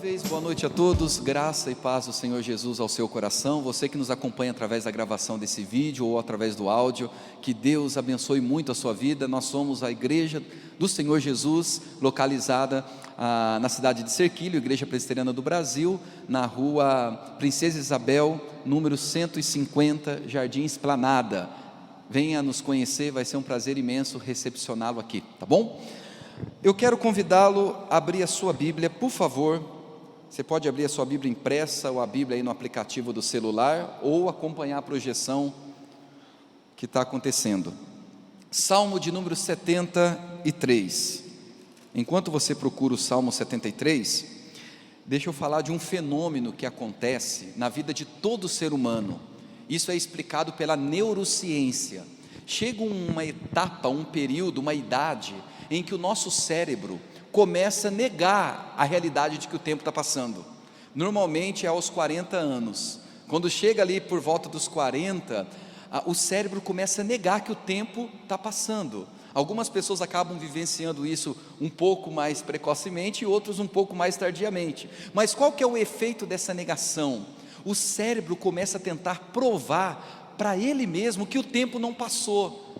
vez, boa noite a todos, graça e paz do Senhor Jesus ao seu coração. Você que nos acompanha através da gravação desse vídeo ou através do áudio, que Deus abençoe muito a sua vida. Nós somos a Igreja do Senhor Jesus, localizada na cidade de Serquilho, Igreja Presbiteriana do Brasil, na rua Princesa Isabel, número 150, Jardim Esplanada. Venha nos conhecer, vai ser um prazer imenso recepcioná-lo aqui, tá bom? Eu quero convidá-lo a abrir a sua Bíblia, por favor. Você pode abrir a sua Bíblia impressa ou a Bíblia aí no aplicativo do celular, ou acompanhar a projeção que está acontecendo. Salmo de número 73. Enquanto você procura o Salmo 73, deixa eu falar de um fenômeno que acontece na vida de todo ser humano. Isso é explicado pela neurociência. Chega uma etapa, um período, uma idade em que o nosso cérebro começa a negar a realidade de que o tempo está passando. Normalmente é aos 40 anos. Quando chega ali por volta dos 40, o cérebro começa a negar que o tempo está passando. Algumas pessoas acabam vivenciando isso um pouco mais precocemente e outros um pouco mais tardiamente. Mas qual que é o efeito dessa negação? O cérebro começa a tentar provar para ele mesmo que o tempo não passou.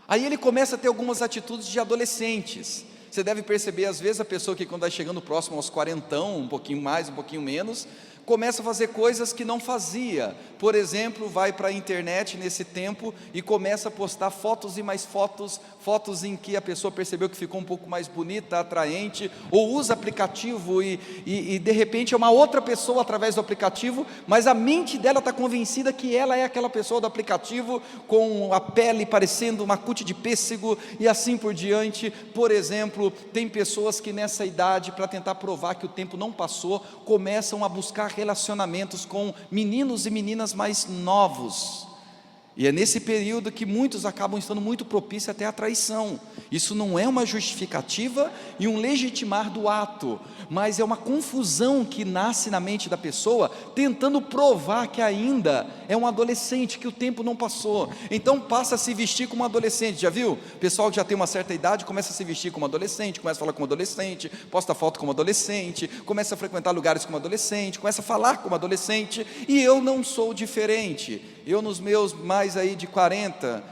Aí ele começa a ter algumas atitudes de adolescentes. Você deve perceber às vezes a pessoa que quando vai chegando próximo aos 40, um pouquinho mais, um pouquinho menos, começa a fazer coisas que não fazia. Por exemplo, vai para a internet nesse tempo e começa a postar fotos e mais fotos, fotos em que a pessoa percebeu que ficou um pouco mais bonita, atraente, ou usa aplicativo e de repente é uma outra pessoa através do aplicativo, mas a mente dela está convencida que ela é aquela pessoa do aplicativo, com a pele parecendo uma cute de pêssego e assim por diante. Por exemplo, tem pessoas que nessa idade, para tentar provar que o tempo não passou, começam a buscar relacionamentos com meninos e meninas mais novos, e é nesse período que muitos acabam estando muito propícios até à traição. Isso não é uma justificativa e um legitimar do ato, mas é uma confusão que nasce na mente da pessoa, tentando provar que ainda é um adolescente, que o tempo não passou. Então passa a se vestir como um adolescente. Já viu? O pessoal que já tem uma certa idade começa a se vestir como adolescente, começa a falar como adolescente, posta foto como adolescente, começa a frequentar lugares como adolescente, começa a falar como adolescente. E eu não sou diferente. Eu, nos meus mais aí de 40,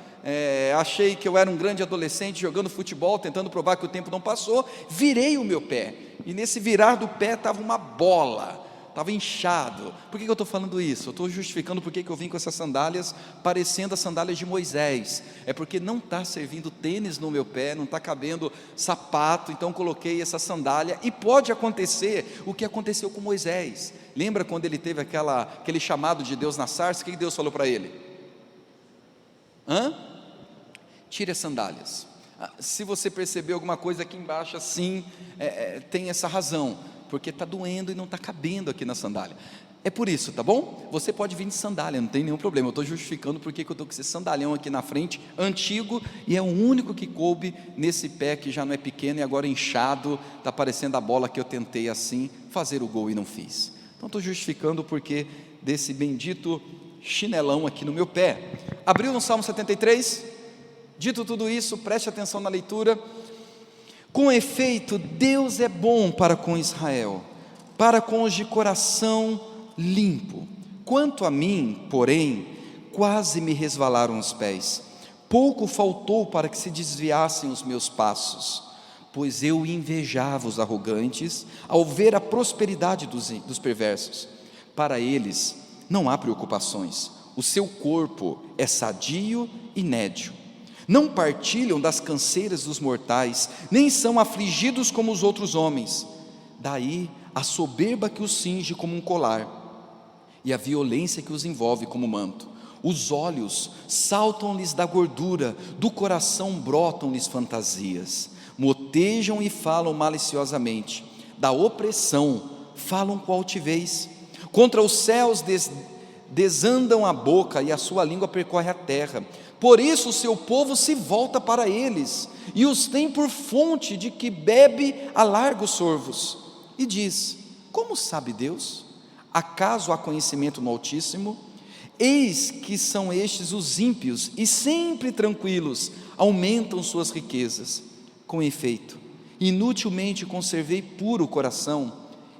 achei que eu era um grande adolescente jogando futebol, tentando provar que o tempo não passou. Virei o meu pé, e nesse virar do pé estava uma bola, estava inchado. Por que eu estou falando isso? Eu estou justificando porque eu vim com essas sandálias parecendo as sandálias de Moisés. É porque não está servindo tênis no meu pé, não está cabendo sapato, então coloquei essa sandália. E pode acontecer o que aconteceu com Moisés. Lembra quando ele teve aquele chamado de Deus na sarça? O que Deus falou para ele? Tire as sandálias. Se você perceber alguma coisa aqui embaixo assim, tem essa razão, porque está doendo e não está cabendo aqui na sandália. É por isso, tá bom? Você pode vir de sandália, não tem nenhum problema. Eu estou justificando porque eu estou com esse sandalhão aqui na frente, antigo, e é o único que coube nesse pé que já não é pequeno e agora inchado, está parecendo a bola que eu tentei assim fazer o gol e não fiz. Então estou justificando porque desse bendito chinelão aqui no meu pé. Abriu no Salmo 73? Dito tudo isso, preste atenção na leitura. Com efeito, Deus é bom para com Israel, para com os de coração limpo. Quanto a mim, porém, quase me resvalaram os pés. Pouco faltou para que se desviassem os meus passos, pois eu invejava os arrogantes ao ver a prosperidade dos perversos. Para eles não há preocupações, o seu corpo é sadio e nédio. Não partilham das canseiras dos mortais, nem são afligidos como os outros homens. Daí a soberba que os cinge como um colar, e a violência que os envolve como manto. Os olhos saltam-lhes da gordura, do coração brotam-lhes fantasias. Motejam e falam maliciosamente, da opressão falam com altivez. Contra os céus desandam a boca, e a sua língua percorre a terra. Por isso o seu povo se volta para eles, e os tem por fonte de que bebe a largos sorvos. E diz: como sabe Deus? Acaso há conhecimento no Altíssimo? Eis que são estes os ímpios, e sempre tranquilos, aumentam suas riquezas. Com efeito, inutilmente conservei puro o coração,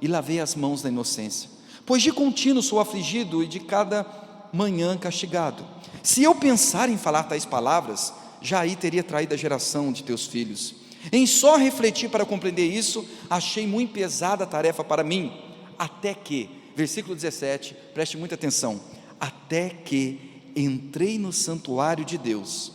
e lavei as mãos na inocência. Pois de contínuo sou afligido e de cada manhã castigado. Se eu pensar em falar tais palavras, já aí teria traído a geração de teus filhos. Em só refletir para compreender isso, achei muito pesada a tarefa para mim, até que, versículo 17, preste muita atenção, até que entrei no santuário de Deus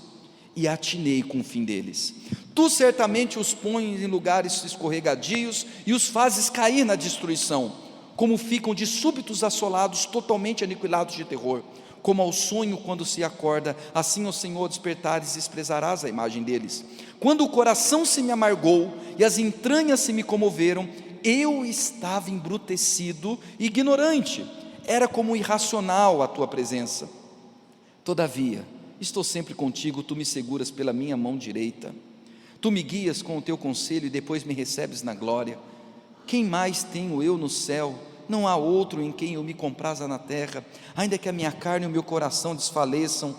e atinei com o fim deles. Tu certamente os pões em lugares escorregadios e os fazes cair na destruição, como ficam de súbitos assolados, totalmente aniquilados de terror, como ao sonho quando se acorda, assim ao Senhor despertares e desprezarás a imagem deles. Quando o coração se me amargou e as entranhas se me comoveram, eu estava embrutecido e ignorante, era como irracional a tua presença. Todavia, estou sempre contigo, tu me seguras pela minha mão direita, tu me guias com o teu conselho e depois me recebes na glória. Quem mais tenho eu no céu? Não há outro em quem eu me compraza na terra. Ainda que a minha carne e o meu coração desfaleçam,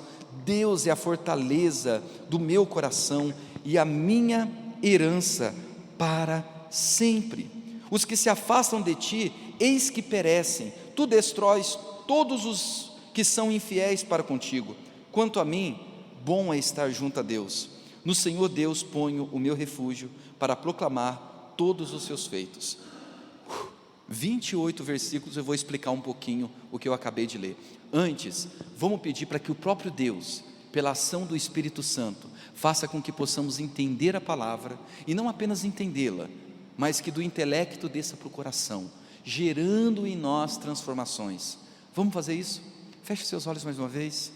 Deus é a fortaleza do meu coração e a minha herança para sempre. Os que se afastam de ti, eis que perecem. Tu destróis todos os que são infiéis para contigo. Quanto a mim, bom é estar junto a Deus. No Senhor Deus ponho o meu refúgio para proclamar todos os seus feitos. 28 versículos, eu vou explicar um pouquinho o que eu acabei de ler. Antes, vamos pedir para que o próprio Deus, pela ação do Espírito Santo, faça com que possamos entender a palavra, e não apenas entendê-la, mas que do intelecto desça para o coração, gerando em nós transformações. Vamos fazer isso? Feche seus olhos mais uma vez,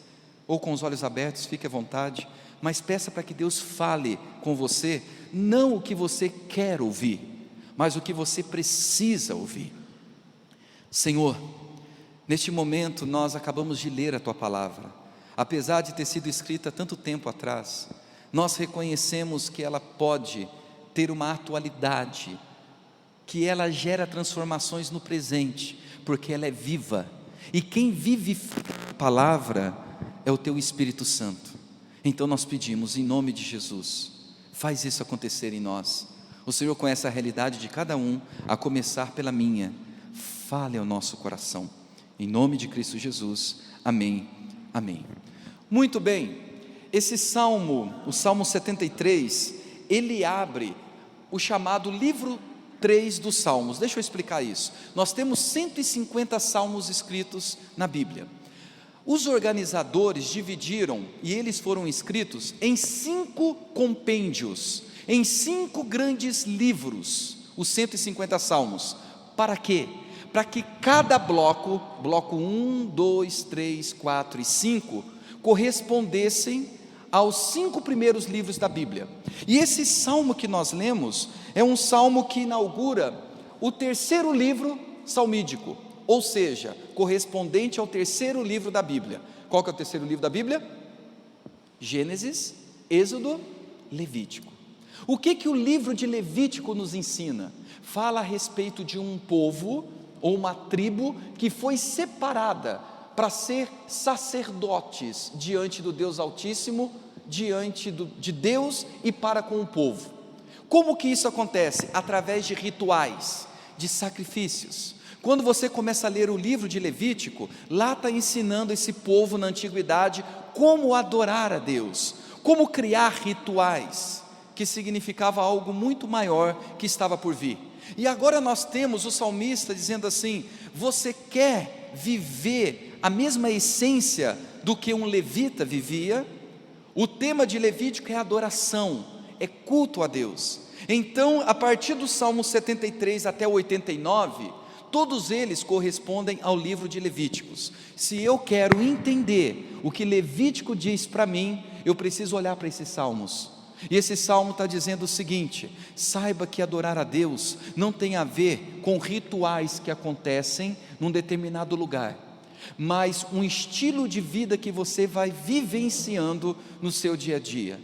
ou com os olhos abertos, fique à vontade, mas peça para que Deus fale com você, não o que você quer ouvir, mas o que você precisa ouvir. Senhor, neste momento nós acabamos de ler a Tua palavra, apesar de ter sido escrita tanto tempo atrás, nós reconhecemos que ela pode ter uma atualidade, que ela gera transformações no presente, porque ela é viva, e quem vive a palavra é o Teu Espírito Santo. Então nós pedimos em nome de Jesus, faz isso acontecer em nós. O Senhor conhece a realidade de cada um, a começar pela minha. Fale ao nosso coração, em nome de Cristo Jesus, amém, amém. Muito bem, esse salmo, o Salmo 73, ele abre o chamado livro 3 dos Salmos. Deixa eu explicar isso. Nós temos 150 salmos escritos na Bíblia. Os organizadores dividiram, e eles foram escritos em 5 compêndios, em 5 grandes livros, os 150 salmos. Para quê? Para que cada bloco 1, 2, 3, 4 e 5, correspondessem aos 5 primeiros livros da Bíblia. E esse salmo que nós lemos, é um salmo que inaugura o 3º livro salmídico, ou seja, correspondente ao 3º livro da Bíblia. Qual que é o 3º livro da Bíblia? Gênesis, Êxodo, Levítico. O que o livro de Levítico nos ensina? Fala a respeito de um povo, ou uma tribo, que foi separada para ser sacerdotes diante do Deus Altíssimo, diante de Deus e para com o povo. Como que isso acontece? Através de rituais, de sacrifícios. Quando você começa a ler o livro de Levítico, lá está ensinando esse povo na antiguidade como adorar a Deus, como criar rituais, que significava algo muito maior que estava por vir. E agora nós temos o salmista dizendo assim: você quer viver a mesma essência do que um levita vivia? O tema de Levítico é adoração, é culto a Deus. Então, a partir do Salmo 73 até o 89, todos eles correspondem ao livro de Levíticos. Se eu quero entender o que Levítico diz para mim, eu preciso olhar para esses salmos. E esse salmo está dizendo o seguinte: saiba que adorar a Deus não tem a ver com rituais que acontecem num determinado lugar, mas um estilo de vida que você vai vivenciando no seu dia a dia.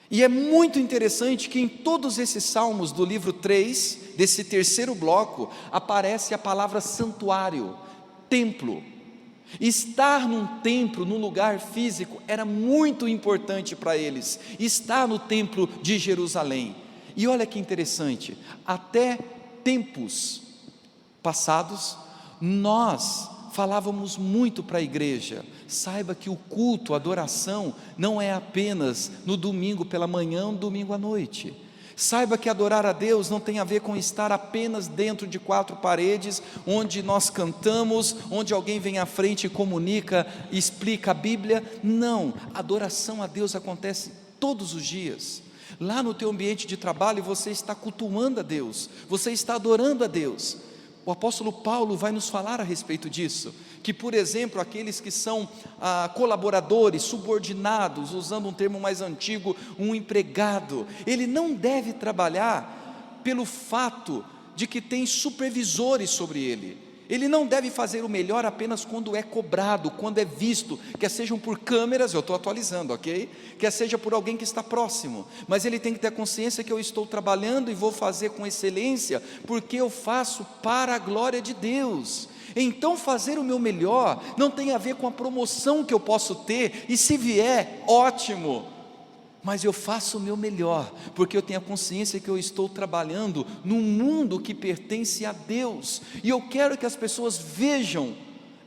E é muito interessante que em todos esses salmos do livro 3, desse 3º bloco, aparece a palavra santuário, templo. Estar num templo, num lugar físico, era muito importante para eles, estar no templo de Jerusalém. E olha que interessante, até tempos passados, nós falávamos muito para a igreja: saiba que o culto, a adoração, não é apenas no domingo pela manhã, no domingo à noite. Saiba que adorar a Deus não tem a ver com estar apenas dentro de 4 paredes, onde nós cantamos, onde alguém vem à frente e comunica, e explica a Bíblia. Não, adoração a Deus acontece todos os dias. Lá no teu ambiente de trabalho você está cultuando a Deus, você está adorando a Deus. O apóstolo Paulo vai nos falar a respeito disso, que por exemplo, aqueles que são colaboradores, subordinados, usando um termo mais antigo, um empregado, ele não deve trabalhar pelo fato de que tem supervisores sobre ele. Ele não deve fazer o melhor apenas quando é cobrado, quando é visto, quer sejam por câmeras, eu estou atualizando, ok? Quer seja por alguém que está próximo, mas ele tem que ter a consciência que eu estou trabalhando e vou fazer com excelência, porque eu faço para a glória de Deus. Então fazer o meu melhor não tem a ver com a promoção que eu posso ter, e se vier, ótimo, mas eu faço o meu melhor, porque eu tenho a consciência que eu estou trabalhando num mundo que pertence a Deus, e eu quero que as pessoas vejam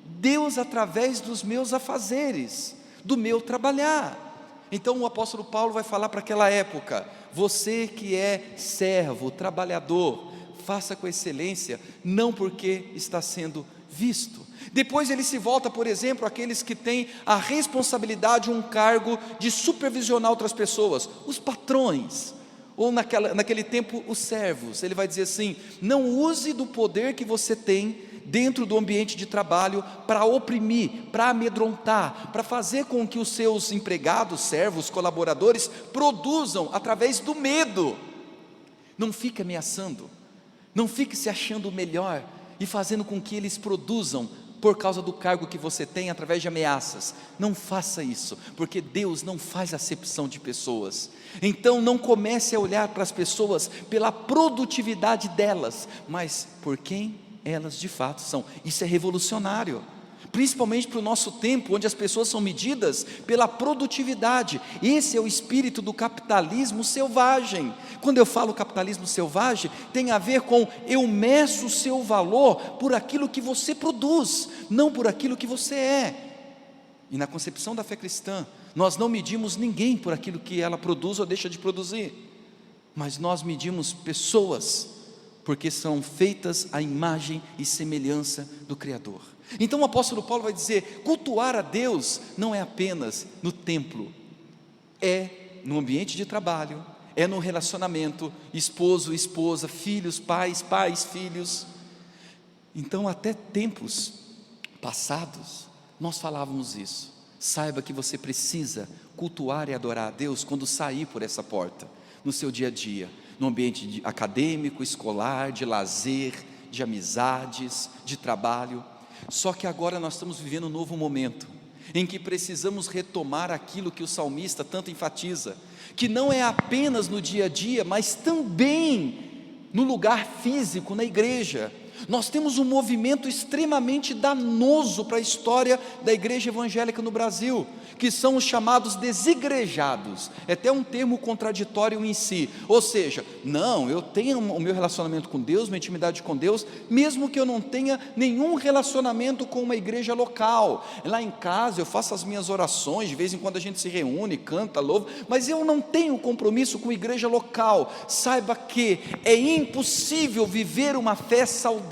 Deus através dos meus afazeres, do meu trabalhar. Então o apóstolo Paulo vai falar para aquela época: você que é servo, trabalhador, faça com excelência, não porque está sendo visto. Depois ele se volta, por exemplo, àqueles que têm a responsabilidade, um cargo de supervisionar outras pessoas, os patrões, ou naquele tempo os servos. Ele vai dizer assim: não use do poder que você tem dentro do ambiente de trabalho para oprimir, para amedrontar, para fazer com que os seus empregados, servos, colaboradores produzam através do medo. Não fique ameaçando, não fique se achando melhor e fazendo com que eles produzam por causa do cargo que você tem, através de ameaças. Não faça isso, porque Deus não faz acepção de pessoas. Então não comece a olhar para as pessoas pela produtividade delas, mas por quem elas de fato são. Isso é revolucionário, principalmente para o nosso tempo, onde as pessoas são medidas pela produtividade. Esse é o espírito do capitalismo selvagem. Quando eu falo capitalismo selvagem, tem a ver com: eu meço o seu valor por aquilo que você produz, não por aquilo que você é. E na concepção da fé cristã, nós não medimos ninguém por aquilo que ela produz ou deixa de produzir, mas nós medimos pessoas, porque são feitas à imagem e semelhança do Criador. Então o apóstolo Paulo vai dizer: cultuar a Deus não é apenas no templo, é no ambiente de trabalho, é no relacionamento, esposo, esposa, filhos, pais, filhos. Então até tempos passados, nós falávamos isso. Saiba que você precisa cultuar e adorar a Deus quando sair por essa porta, no seu dia a dia, no ambiente acadêmico, escolar, de lazer, de amizades, de trabalho. Só que agora nós estamos vivendo um novo momento, em que precisamos retomar aquilo que o salmista tanto enfatiza, que não é apenas no dia a dia, mas também no lugar físico, na igreja. Nós temos um movimento extremamente danoso para a história da igreja evangélica no Brasil, que são os chamados desigrejados. É até um termo contraditório em si, ou seja, não, eu tenho o meu relacionamento com Deus, minha intimidade com Deus, mesmo que eu não tenha nenhum relacionamento com uma igreja local. Lá em casa eu faço as minhas orações, de vez em quando a gente se reúne, canta, louva, mas eu não tenho compromisso com a igreja local. Saiba que é impossível viver uma fé saudável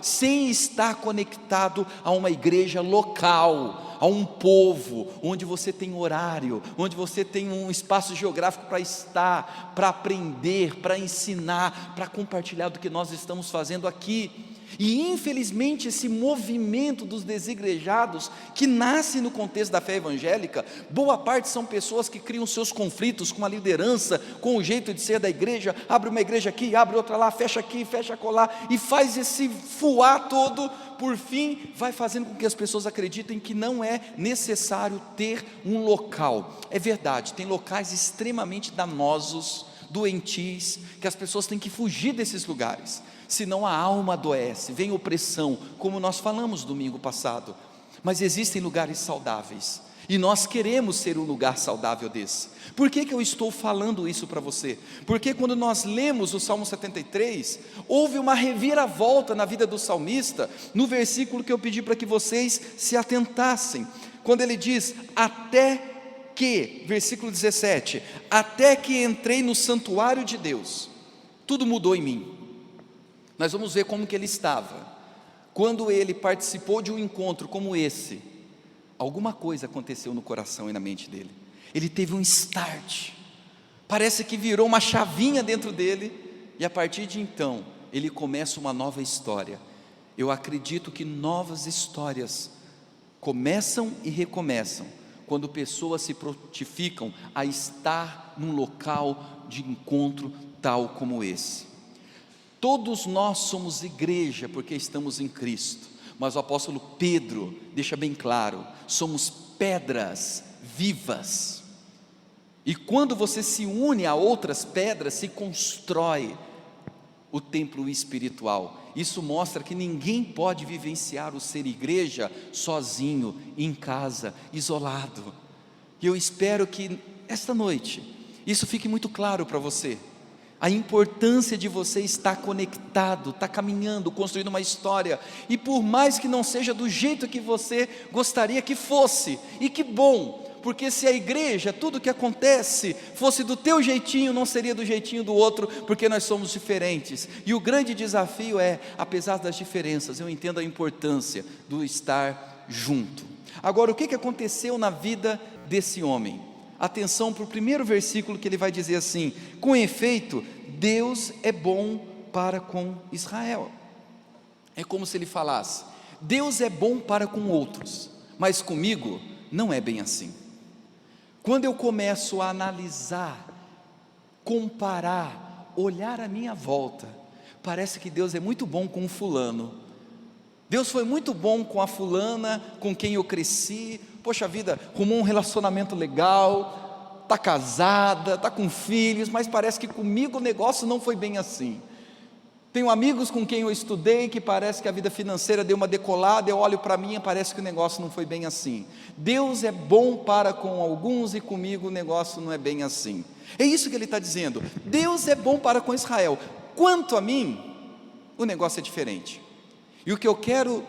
sem estar conectado a uma igreja local, a um povo, onde você tem horário, onde você tem um espaço geográfico para estar, para aprender, para ensinar, para compartilhar do que nós estamos fazendo aqui. E infelizmente esse movimento dos desigrejados, que nasce no contexto da fé evangélica, boa parte são pessoas que criam seus conflitos com a liderança, com o jeito de ser da igreja. Abre uma igreja aqui, abre outra lá, fecha aqui, fecha acolá, e faz esse fuá todo. Por fim, vai fazendo com que as pessoas acreditem que não é necessário ter um local. É verdade, tem locais extremamente danosos, doentis, que as pessoas têm que fugir desses lugares, senão a alma adoece, vem opressão, como nós falamos domingo passado. Mas existem lugares saudáveis, E nós queremos ser um lugar saudável desse. Por que eu estou falando isso para você? Porque quando nós lemos o Salmo 73, houve uma reviravolta na vida do salmista, no versículo que eu pedi para que vocês se atentassem, quando ele diz, versículo 17, até que entrei no santuário de Deus, tudo mudou em mim. Nós vamos ver como que ele estava, quando ele participou de um encontro como esse. Alguma coisa aconteceu no coração e na mente dele, ele teve um start, parece que virou uma chavinha dentro dele, e a partir de então, ele começa uma nova história. Eu acredito que novas histórias começam e recomeçam, quando pessoas se prontificam a estar num local de encontro tal como esse. Todos nós somos igreja porque estamos em Cristo, mas o apóstolo Pedro deixa bem claro, somos pedras vivas, e quando você se une a outras pedras, se constrói o templo espiritual. Isso mostra que ninguém pode vivenciar o ser igreja sozinho, em casa, isolado. E eu espero que esta noite, isso fique muito claro para você, a importância de você estar conectado, estar caminhando, construindo uma história, e por mais que não seja do jeito que você gostaria que fosse, e que bom, porque se a igreja, tudo que acontece, fosse do teu jeitinho, não seria do jeitinho do outro, porque nós somos diferentes, e o grande desafio é, apesar das diferenças, eu entendo a importância do estar junto. Agora, o que aconteceu na vida desse homem? Atenção para o primeiro versículo, que ele vai dizer assim, com efeito, Deus é bom para com Israel. É como se ele falasse, Deus é bom para com outros, mas comigo não é bem assim. Quando eu começo a analisar, comparar, olhar à minha volta, parece que Deus é muito bom com o fulano, Deus foi muito bom com a fulana, com quem eu cresci, poxa vida, arrumou um relacionamento legal, está casada, está com filhos, mas parece que comigo o negócio não foi bem assim. Tenho amigos com quem eu estudei, que parece que a vida financeira deu uma decolada, eu olho para mim e parece que o negócio não foi bem assim. Deus é bom para com alguns e comigo o negócio não é bem assim. É isso que ele está dizendo, Deus é bom para com Israel, quanto a mim, o negócio é diferente. E o que eu quero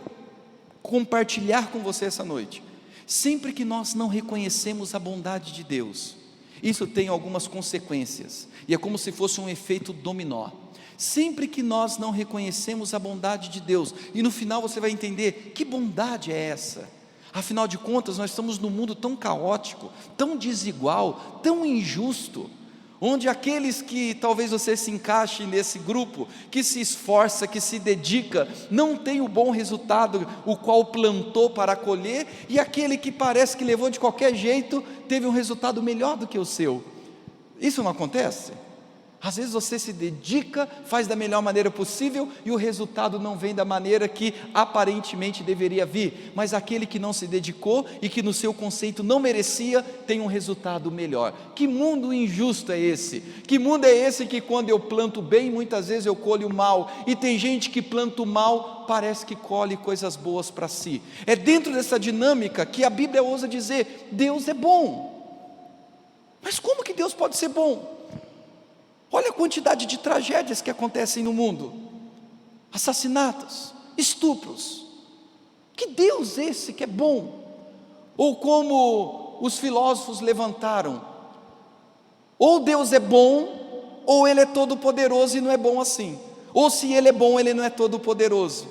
compartilhar com você essa noite, sempre que nós não reconhecemos a bondade de Deus, isso tem algumas consequências, e é como se fosse um efeito dominó. Sempre que nós não reconhecemos a bondade de Deus, e no final você vai entender, que bondade é essa? Afinal de contas, nós estamos num mundo tão caótico, tão desigual, tão injusto, onde aqueles que talvez você se encaixe nesse grupo, que se esforça, que se dedica, não tem o bom resultado, o qual plantou para colher, e aquele que parece que levou de qualquer jeito, teve um resultado melhor do que o seu. Isso não acontece? Às vezes você se dedica, faz da melhor maneira possível, e o resultado não vem da maneira que aparentemente deveria vir, mas aquele que não se dedicou, e que no seu conceito não merecia, tem um resultado melhor. Que mundo injusto é esse? Que mundo é esse que quando eu planto bem, muitas vezes eu colho mal, e tem gente que planta o mal, parece que colhe coisas boas para si. É dentro dessa dinâmica que a Bíblia ousa dizer, Deus é bom. Mas como que Deus pode ser bom? Olha a quantidade de tragédias que acontecem no mundo, assassinatos, estupros. Que Deus esse que é bom? Ou como os filósofos levantaram, ou Deus é bom, ou Ele é todo poderoso e não é bom assim, ou se Ele é bom, Ele não é todo poderoso,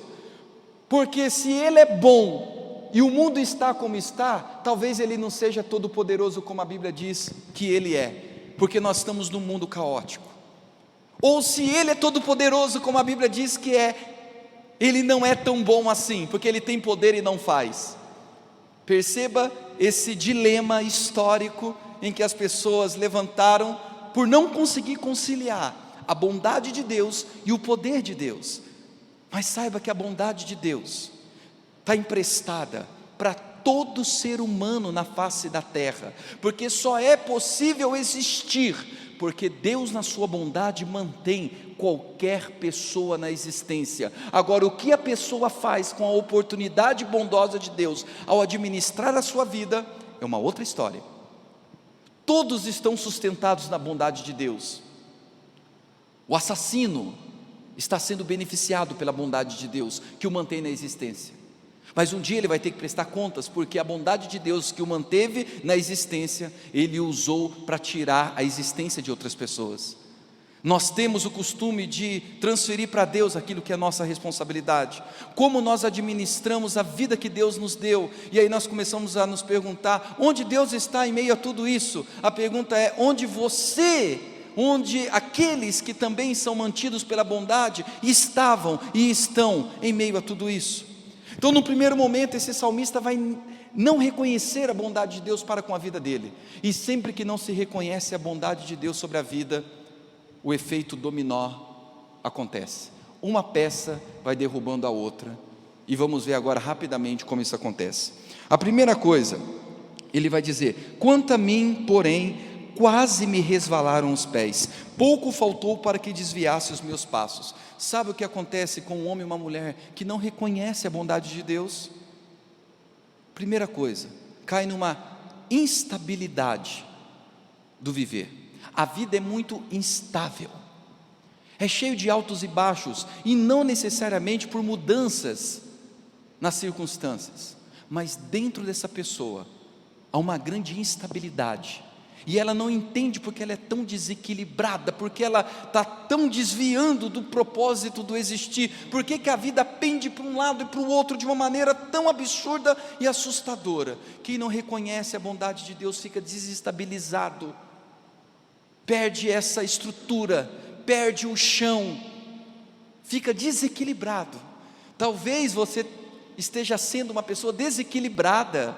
porque se Ele é bom, e o mundo está como está, talvez Ele não seja todo poderoso como a Bíblia diz que Ele é, porque nós estamos num mundo caótico. Ou se Ele é todo poderoso como a Bíblia diz que é, Ele não é tão bom assim, porque Ele tem poder e não faz. Perceba esse dilema histórico em que as pessoas levantaram por não conseguir conciliar a bondade de Deus e o poder de Deus. Mas saiba que a bondade de Deus está emprestada para todo ser humano na face da terra, porque só é possível existir porque Deus na sua bondade mantém qualquer pessoa na existência. Agora, o que a pessoa faz com a oportunidade bondosa de Deus ao administrar a sua vida, é uma outra história. Todos estão sustentados na bondade de Deus. O assassino está sendo beneficiado pela bondade de Deus, que o mantém na existência. Mas um dia ele vai ter que prestar contas, porque a bondade de Deus que o manteve na existência, ele usou para tirar a existência de outras pessoas. Nós temos o costume de transferir para Deus aquilo que é nossa responsabilidade, como nós administramos a vida que Deus nos deu, e aí nós começamos a nos perguntar, onde Deus está em meio a tudo isso? A pergunta é, onde aqueles que também são mantidos pela bondade, estavam e estão em meio a tudo isso? Então no primeiro momento esse salmista vai não reconhecer a bondade de Deus para com a vida dele, e sempre que não se reconhece a bondade de Deus sobre a vida, o efeito dominó acontece, uma peça vai derrubando a outra, e vamos ver agora rapidamente como isso acontece. A primeira coisa, ele vai dizer, quanto a mim, porém, quase me resvalaram os pés, pouco faltou para que desviasse os meus passos. Sabe o que acontece com um homem e uma mulher que não reconhece a bondade de Deus? Primeira coisa, cai numa instabilidade do viver. A vida é muito instável, é cheio de altos e baixos, e não necessariamente por mudanças nas circunstâncias, mas dentro dessa pessoa há uma grande instabilidade, e ela não entende porque ela é tão desequilibrada, porque ela está tão desviando do propósito do existir, porque que a vida pende para um lado e para o outro de uma maneira tão absurda e assustadora. Quem não reconhece a bondade de Deus fica desestabilizado, perde essa estrutura, perde o chão, fica desequilibrado. Talvez você esteja sendo uma pessoa desequilibrada,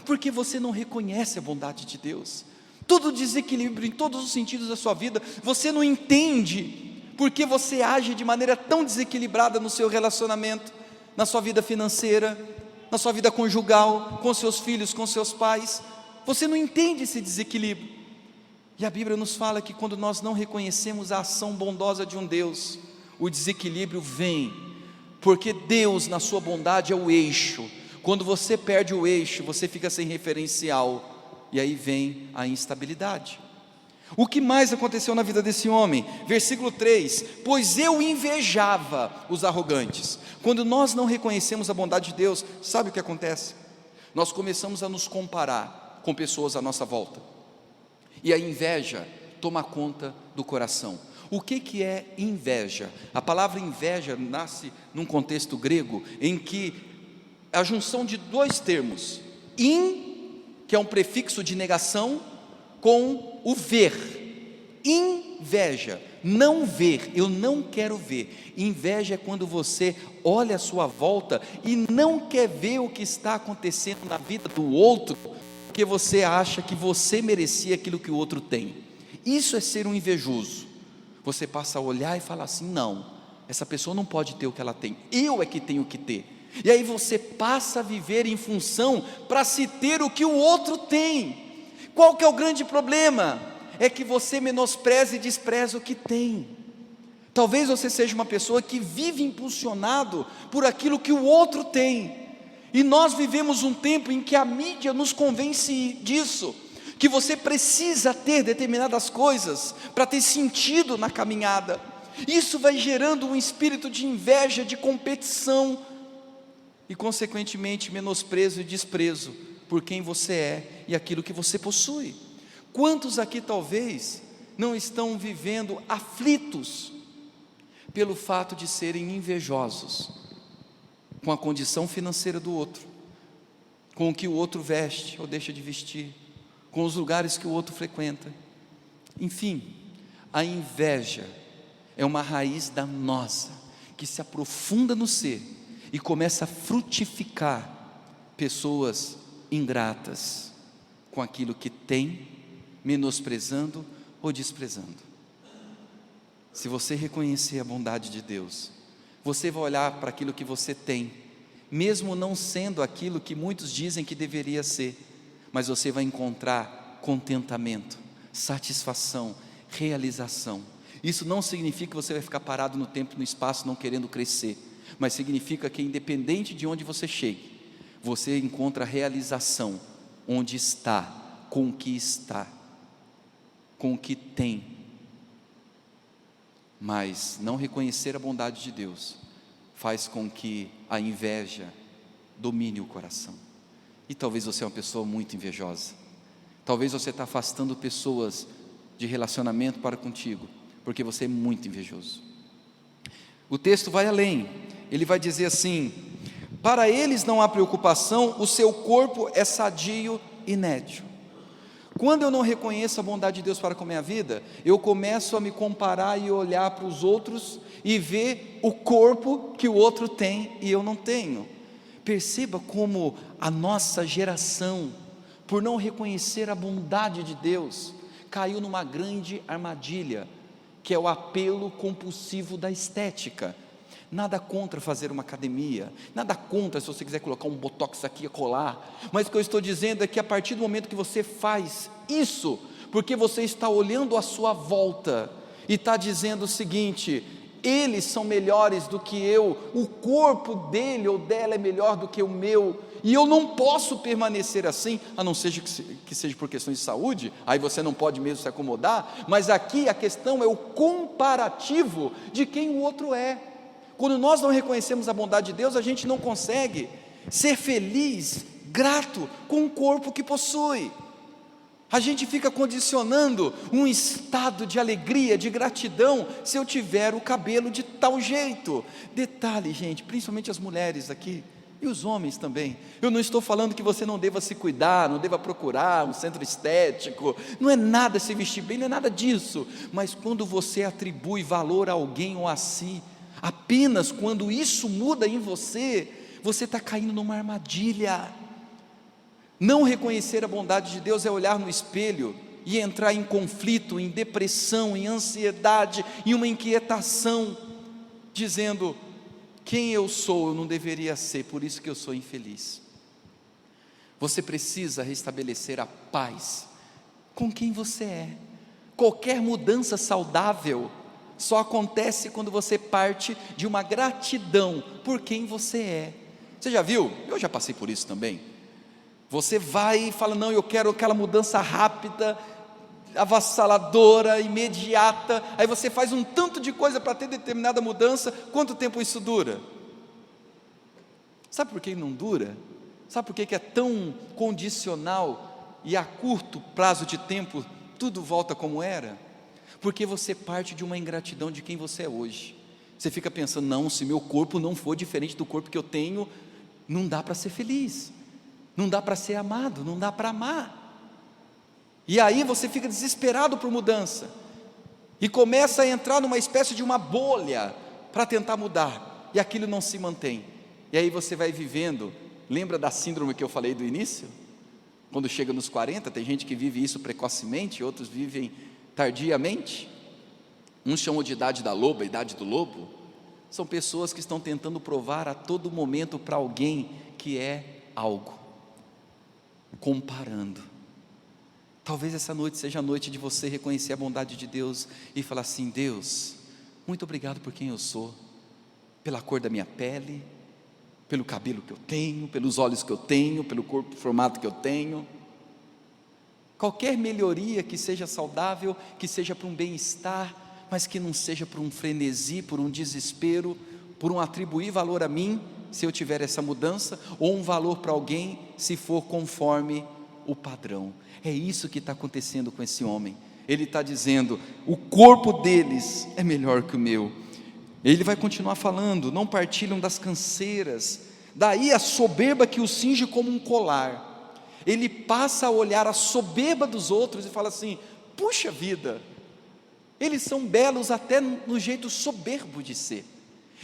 porque você não reconhece a bondade de Deus. Todo desequilíbrio em todos os sentidos da sua vida, você não entende, porque você age de maneira tão desequilibrada no seu relacionamento, na sua vida financeira, na sua vida conjugal, com seus filhos, com seus pais, você não entende esse desequilíbrio. E a Bíblia nos fala que quando nós não reconhecemos a ação bondosa de um Deus, o desequilíbrio vem, porque Deus na sua bondade é o eixo. Quando você perde o eixo, você fica sem referencial, e aí vem a instabilidade. O que mais aconteceu na vida desse homem? Versículo 3, pois eu invejava os arrogantes. Quando nós não reconhecemos a bondade de Deus, sabe o que acontece? Nós começamos a nos comparar com pessoas à nossa volta, e a inveja toma conta do coração. O que é inveja? A palavra inveja nasce num contexto grego, em que a junção de dois termos, que é um prefixo de negação, com o ver. Inveja, não ver, eu não quero ver. Inveja é quando você olha à sua volta e não quer ver o que está acontecendo na vida do outro, porque você acha que você merecia aquilo que o outro tem. Isso é ser um invejoso. Você passa a olhar e falar assim, não, essa pessoa não pode ter o que ela tem, eu é que tenho que ter. E aí você passa a viver em função para se ter o que o outro tem. Qual que é o grande problema? É que você menospreza e despreza o que tem. Talvez você seja uma pessoa que vive impulsionado por aquilo que o outro tem. E nós vivemos um tempo em que a mídia nos convence disso, que você precisa ter determinadas coisas para ter sentido na caminhada. Isso vai gerando um espírito de inveja, de competição, e consequentemente menosprezo e desprezo por quem você é e aquilo que você possui. Quantos aqui talvez não estão vivendo aflitos pelo fato de serem invejosos com a condição financeira do outro, com o que o outro veste ou deixa de vestir, com os lugares que o outro frequenta? Enfim, a inveja é uma raiz danosa que se aprofunda no ser e começa a frutificar pessoas ingratas com aquilo que tem, menosprezando ou desprezando. Se você reconhecer a bondade de Deus, você vai olhar para aquilo que você tem, mesmo não sendo aquilo que muitos dizem que deveria ser, mas você vai encontrar contentamento, satisfação, realização. Isso não significa que você vai ficar parado no tempo e no espaço não querendo crescer, mas significa que independente de onde você chegue, você encontra realização onde está, com o que tem, mas não reconhecer a bondade de Deus faz com que a inveja domine o coração. E talvez você é uma pessoa muito invejosa, talvez você está afastando pessoas de relacionamento para contigo, porque você é muito invejoso. O texto vai além, ele vai dizer assim: para eles não há preocupação, o seu corpo é sadio e nédio. Quando eu não reconheço a bondade de Deus para com a minha vida, eu começo a me comparar e olhar para os outros e ver o corpo que o outro tem e eu não tenho. Perceba como a nossa geração, por não reconhecer a bondade de Deus, caiu numa grande armadilha, que é o apelo compulsivo da estética. Nada contra fazer uma academia, nada contra se você quiser colocar um botox aqui a colar, mas o que eu estou dizendo é que a partir do momento que você faz isso, porque você está olhando à sua volta e está dizendo o seguinte: eles são melhores do que eu, o corpo dele ou dela é melhor do que o meu, e eu não posso permanecer assim, a não ser que seja por questões de saúde, aí você não pode mesmo se acomodar, mas aqui a questão é o comparativo de quem o outro é. Quando nós não reconhecemos a bondade de Deus, a gente não consegue ser feliz, grato com o corpo que possui. A gente fica condicionando um estado de alegria, de gratidão, se eu tiver o cabelo de tal jeito. Detalhe, gente, principalmente as mulheres aqui, e os homens também, eu não estou falando que você não deva se cuidar, não deva procurar um centro estético, não é nada se vestir bem, não é nada disso, mas quando você atribui valor a alguém ou a si, apenas quando isso muda em você, você está caindo numa armadilha. Não reconhecer a bondade de Deus é olhar no espelho e entrar em conflito, em depressão, em ansiedade, em uma inquietação, dizendo: quem eu sou, eu não deveria ser, por isso que eu sou infeliz. Você precisa restabelecer a paz com quem você é. Qualquer mudança saudável só acontece quando você parte de uma gratidão por quem você é. Você já viu? Eu já passei por isso também. Você vai e fala: não, eu quero aquela mudança rápida, avassaladora, imediata. Aí você faz um tanto de coisa para ter determinada mudança. Quanto tempo isso dura? Sabe por que não dura? Sabe por que é tão condicional e a curto prazo de tempo tudo volta como era? Porque você parte de uma ingratidão de quem você é hoje. Você fica pensando: não, se meu corpo não for diferente do corpo que eu tenho, não dá para ser feliz, não dá para ser amado, não dá para amar. E aí você fica desesperado por mudança, e começa a entrar numa espécie de uma bolha, para tentar mudar, e aquilo não se mantém, e aí você vai vivendo. Lembra da síndrome que eu falei do início? Quando chega nos 40, tem gente que vive isso precocemente, outros vivem tardiamente. Uns chamam de idade da loba, idade do lobo. São pessoas que estão tentando provar a todo momento para alguém que é algo, comparando. Talvez essa noite seja a noite de você reconhecer a bondade de Deus e falar assim: Deus, muito obrigado por quem eu sou, pela cor da minha pele, pelo cabelo que eu tenho, pelos olhos que eu tenho, pelo corpo formado que eu tenho. Qualquer melhoria que seja saudável, que seja para um bem-estar, mas que não seja por um frenesi, por um desespero, por um atribuir valor a mim, se eu tiver essa mudança, ou um valor para alguém, se for conforme o padrão. É isso que está acontecendo com esse homem. Ele está dizendo: o corpo deles é melhor que o meu. Ele vai continuar falando: não partilham das canseiras, daí a soberba que o cinge como um colar. Ele passa a olhar a soberba dos outros e fala assim: puxa vida, eles são belos até no jeito soberbo de ser.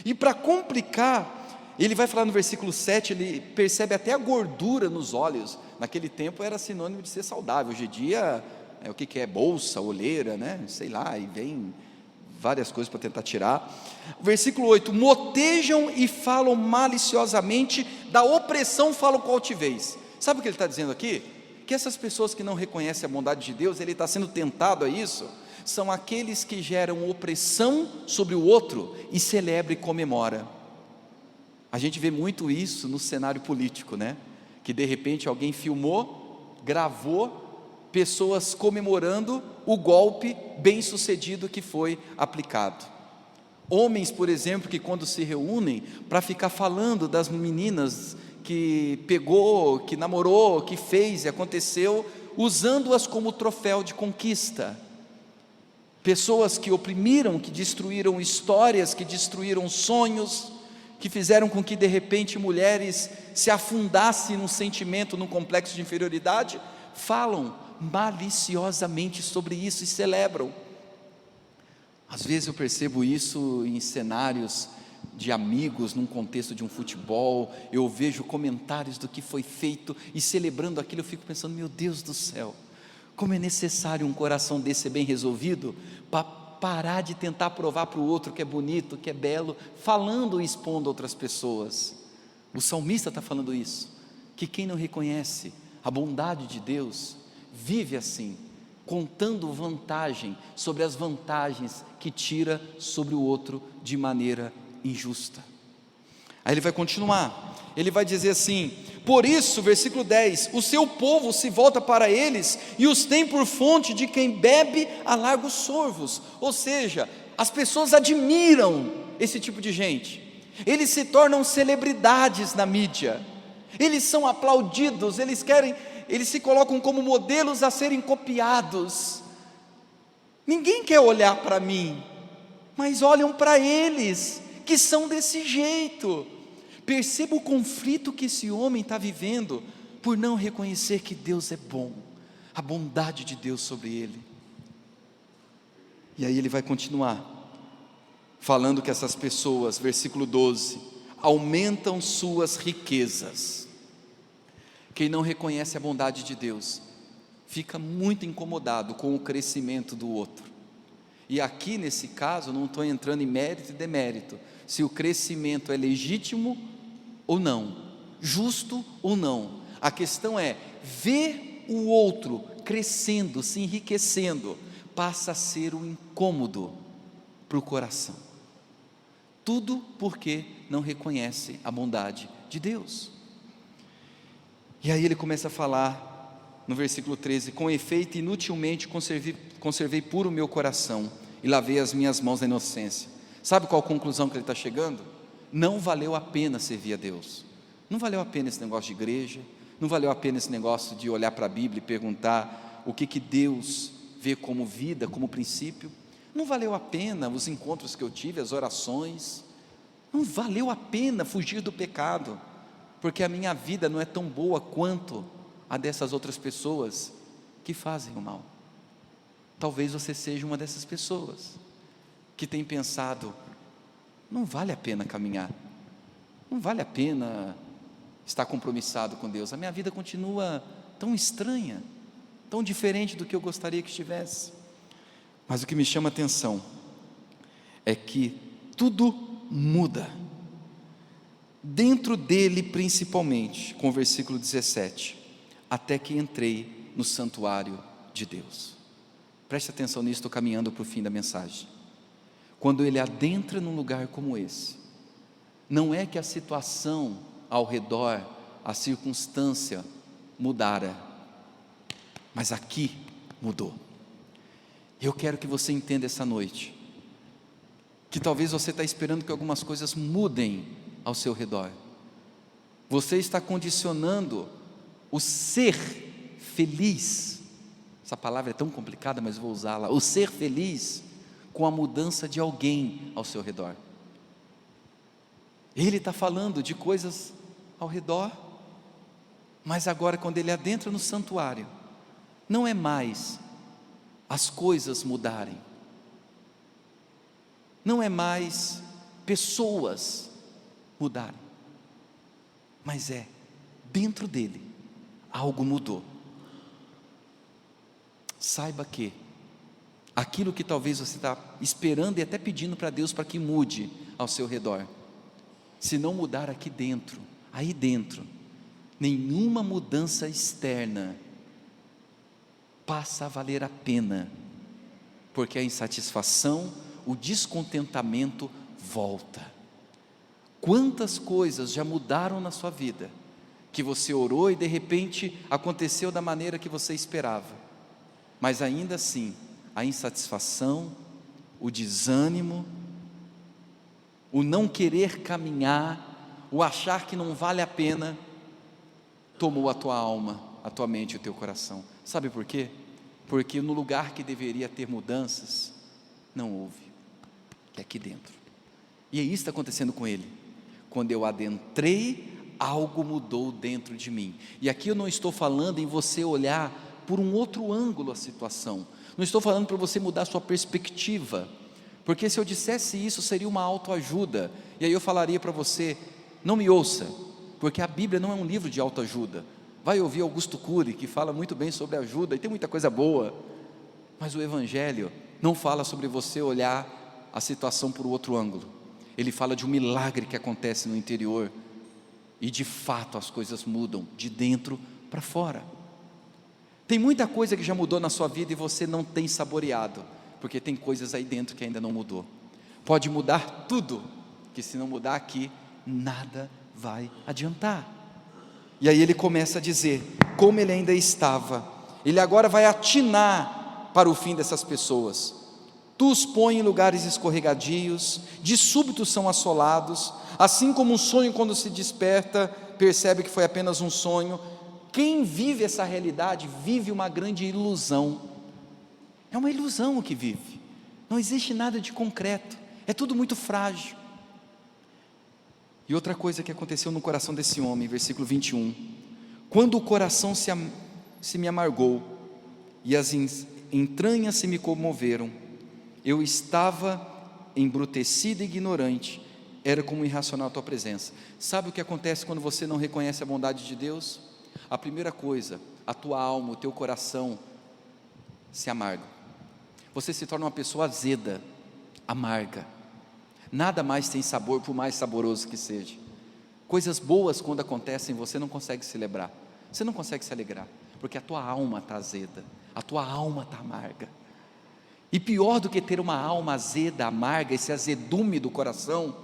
E para complicar, ele vai falar no versículo 7, ele percebe até a gordura nos olhos. Naquele tempo era sinônimo de ser saudável. Hoje em dia, o que é? Bolsa, olheira, né? Sei lá, e vem várias coisas para tentar tirar. Versículo 8: motejam e falam maliciosamente, da opressão falam com altivez. Sabe o que ele está dizendo aqui? Que essas pessoas que não reconhecem a bondade de Deus, ele está sendo tentado a isso, são aqueles que geram opressão sobre o outro e celebra e comemora. A gente vê muito isso no cenário político, né? Que de repente alguém filmou gravou pessoas comemorando o golpe bem sucedido que foi aplicado. Homens, por exemplo, que quando se reúnem para ficar falando das meninas que pegou, que namorou, que fez e aconteceu, usando-as como troféu de conquista. Pessoas que oprimiram, que destruíram histórias, que destruíram sonhos, que fizeram com que de repente mulheres se afundassem num sentimento, num complexo de inferioridade, falam maliciosamente sobre isso e celebram. Às vezes eu percebo isso em cenários de amigos, num contexto de um futebol, eu vejo comentários do que foi feito e celebrando aquilo, eu fico pensando, meu Deus do céu, como é necessário um coração desse ser bem resolvido, para parar de tentar provar para o outro que é bonito, que é belo, falando e expondo outras pessoas. O salmista está falando isso, que quem não reconhece a bondade de Deus, vive assim, contando vantagem sobre as vantagens que tira sobre o outro de maneira injusta. Aí ele vai continuar, ele vai dizer assim: por isso, versículo 10, o seu povo se volta para eles e os tem por fonte de quem bebe a largos sorvos. Ou seja, as pessoas admiram esse tipo de gente, eles se tornam celebridades na mídia, eles são aplaudidos, eles se colocam como modelos a serem copiados. Ninguém quer olhar para mim, mas olham para eles, que são desse jeito. Perceba o conflito que esse homem está vivendo, por não reconhecer que Deus é bom, a bondade de Deus sobre ele. E aí ele vai continuar, falando que essas pessoas, versículo 12, aumentam suas riquezas. Quem não reconhece a bondade de Deus, fica muito incomodado com o crescimento do outro. E aqui nesse caso, não estou entrando em mérito e demérito, se o crescimento é legítimo ou não, justo ou não. A questão é, ver o outro crescendo, se enriquecendo, passa a ser um incômodo para o coração. Tudo porque não reconhece a bondade de Deus. E aí ele começa a falar no versículo 13: com efeito inutilmente conservei puro o meu coração e lavei as minhas mãos na inocência. Sabe qual a conclusão que ele está chegando? Não valeu a pena servir a Deus, não valeu a pena esse negócio de igreja, não valeu a pena esse negócio de olhar para a Bíblia e perguntar o que Deus vê como vida, como princípio. Não valeu a pena os encontros que eu tive, as orações, não valeu a pena fugir do pecado, porque a minha vida não é tão boa quanto a dessas outras pessoas que fazem o mal. Talvez você seja uma dessas pessoas que tem pensado, não vale a pena caminhar, não vale a pena estar compromissado com Deus, a minha vida continua tão estranha, tão diferente do que eu gostaria que estivesse. Mas o que me chama a atenção é que tudo muda dentro dele, principalmente com o versículo 17, até que entrei no santuário de Deus. Preste atenção nisso, estou caminhando para o fim da mensagem. Quando ele adentra num lugar como esse, não é que a situação ao redor, a circunstância mudara, mas aqui mudou. Eu quero que você entenda essa noite, que talvez você está esperando que algumas coisas mudem ao seu redor. Você está condicionando o ser feliz, essa palavra é tão complicada, mas vou usá-la, o ser feliz, com a mudança de alguém ao seu redor. Ele está falando de coisas ao redor, mas agora quando ele adentra no santuário, não é mais as coisas mudarem, não é mais pessoas mudarem, mas é dentro dele algo mudou. Saiba que aquilo que talvez você está esperando e até pedindo para Deus para que mude ao seu redor, se não mudar aqui dentro, aí dentro, nenhuma mudança externa passa a valer a pena, porque a insatisfação, o descontentamento volta. Quantas coisas já mudaram na sua vida, que você orou e de repente aconteceu da maneira que você esperava, mas ainda assim, a insatisfação, o desânimo, o não querer caminhar, o achar que não vale a pena, tomou a tua alma, a tua mente e o teu coração. Sabe por quê? Porque no lugar que deveria ter mudanças, não houve, que é aqui dentro. E isso está acontecendo com ele. Quando eu adentrei, algo mudou dentro de mim. E aqui eu não estou falando em você olhar por um outro ângulo a situação, não estou falando para você mudar a sua perspectiva, porque se eu dissesse isso seria uma autoajuda, e aí eu falaria para você, não me ouça, porque a Bíblia não é um livro de autoajuda. Vai ouvir Augusto Cury, que fala muito bem sobre ajuda, e tem muita coisa boa, mas o Evangelho não fala sobre você olhar a situação por outro ângulo, ele fala de um milagre que acontece no interior, e de fato as coisas mudam, de dentro para fora. Tem muita coisa que já mudou na sua vida e você não tem saboreado, porque tem coisas aí dentro que ainda não mudou. Pode mudar tudo, que se não mudar aqui, nada vai adiantar. E aí ele começa a dizer, como ele ainda estava, ele agora vai atinar para o fim dessas pessoas. Tu os põe em lugares escorregadios, de súbito são assolados, assim como um sonho quando se desperta, percebe que foi apenas um sonho. Quem vive essa realidade, vive uma grande ilusão, é uma ilusão o que vive, não existe nada de concreto, é tudo muito frágil. E outra coisa que aconteceu no coração desse homem, versículo 21, quando o coração se me amargou, e as entranhas se me comoveram, eu estava embrutecido e ignorante, era como irracional a tua presença. Sabe o que acontece quando você não reconhece a bondade de Deus? A primeira coisa, a tua alma, o teu coração se amargam, você se torna uma pessoa azeda, amarga, nada mais tem sabor, por mais saboroso que seja. Coisas boas quando acontecem, você não consegue celebrar, você não consegue se alegrar, porque a tua alma está azeda, a tua alma está amarga. E pior do que ter uma alma azeda, amarga, esse azedume do coração,